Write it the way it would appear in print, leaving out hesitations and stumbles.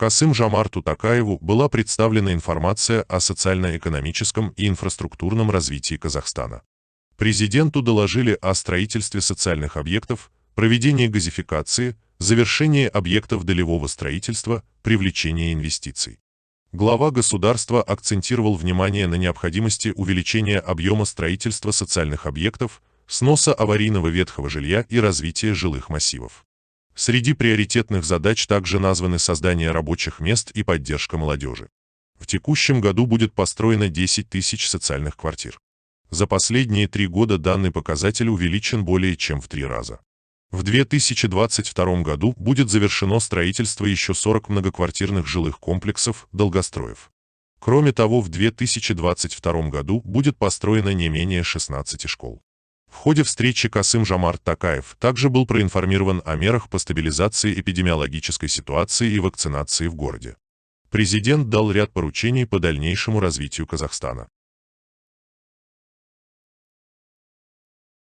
Касым-Жомарту Токаеву была представлена информация о социально-экономическом и инфраструктурном развитии Казахстана. Президенту доложили о строительстве социальных объектов, проведении газификации, завершении объектов долевого строительства, привлечении инвестиций. Глава государства акцентировал внимание на необходимости увеличения объема строительства социальных объектов, сноса аварийного ветхого жилья и развития жилых массивов. Среди приоритетных задач также названы создание рабочих мест и поддержка молодежи. В текущем году будет построено 10 тысяч социальных квартир. За последние 3 года данный показатель увеличен более чем в 3 раза. В 2022 году будет завершено строительство еще 40 многоквартирных жилых комплексов долгостроев. Кроме того, в 2022 году будет построено не менее 16 школ. В ходе встречи Касым-Жомарт Токаев также был проинформирован о мерах по стабилизации эпидемиологической ситуации и вакцинации в городе. Президент дал ряд поручений по дальнейшему развитию Казахстана.